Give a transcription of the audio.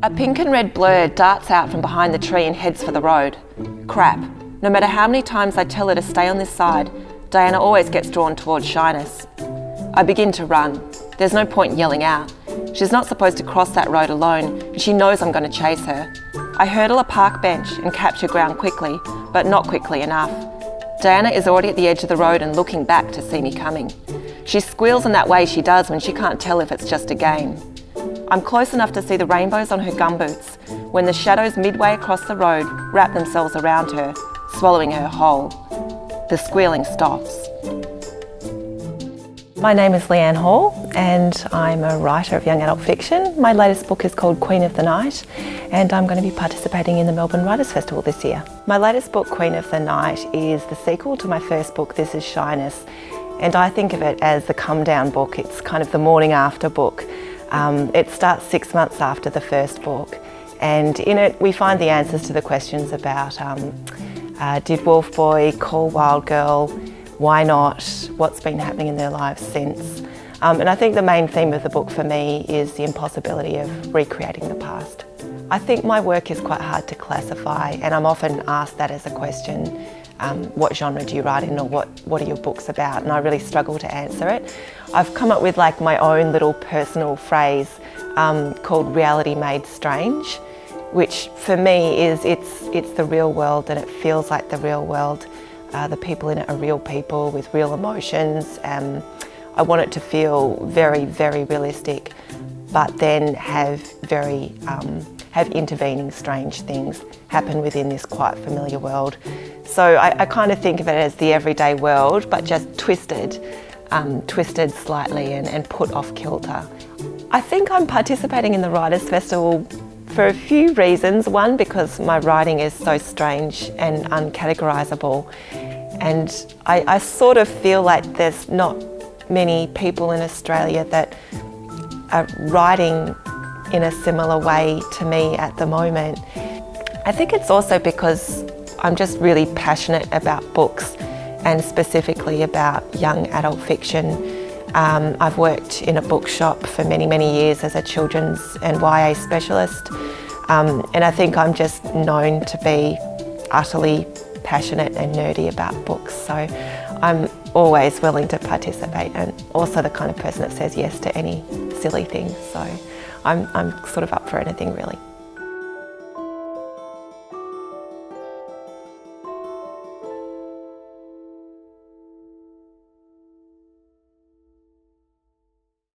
A pink and red blur darts out from behind the tree and heads for the road. Crap. No matter how many times I tell her to stay on this side, Diana always gets drawn towards shyness. I begin to run. There's no point yelling out. She's not supposed to cross that road alone, and she knows I'm going to chase her. I hurdle a park bench and capture ground quickly, but not quickly enough. Diana is already at the edge of the road and looking back to see me coming. She squeals in that way she does when she can't tell if it's just a game. I'm close enough to see the rainbows on her gumboots when the shadows midway across the road wrap themselves around her, swallowing her whole. The squealing stops. My name is Leanne Hall and I'm a writer of young adult fiction. My latest book is called Queen of the Night and I'm going to be participating in the Melbourne Writers' Festival this year. My latest book, Queen of the Night, is the sequel to my first book, This Is Shyness, and I think of it as the come down book. It's kind of the morning after book. It starts 6 months after the first book, and in it we find the answers to the questions about did Wolf Boy call Wild Girl, why not, what's been happening in their lives since. And I think the main theme of the book for me is the impossibility of recreating the past. I think my work is quite hard to classify, and I'm often asked that as a question. What genre do you write in, or what are your books about? And I really struggle to answer it. I've come up with like my own little personal phrase called reality made strange, which for me is it's the real world and it feels like the real world. The people in it are real people with real emotions. I want it to feel very, very realistic, but then have intervening strange things happen within this quite familiar world. So I kind of think of it as the everyday world, but just twisted slightly and put off kilter. I think I'm participating in the Writers' Festival for a few reasons. One, because my writing is so strange and uncategorisable, and I sort of feel like there's not many people in Australia that are writing in a similar way to me at the moment. I think it's also because I'm just really passionate about books and specifically about young adult fiction. I've worked in a bookshop for many, many years as a children's and YA specialist, and I think I'm just known to be utterly passionate and nerdy about books, so I'm always willing to participate, and also the kind of person that says yes to any silly thing, so I'm sort of up for anything really.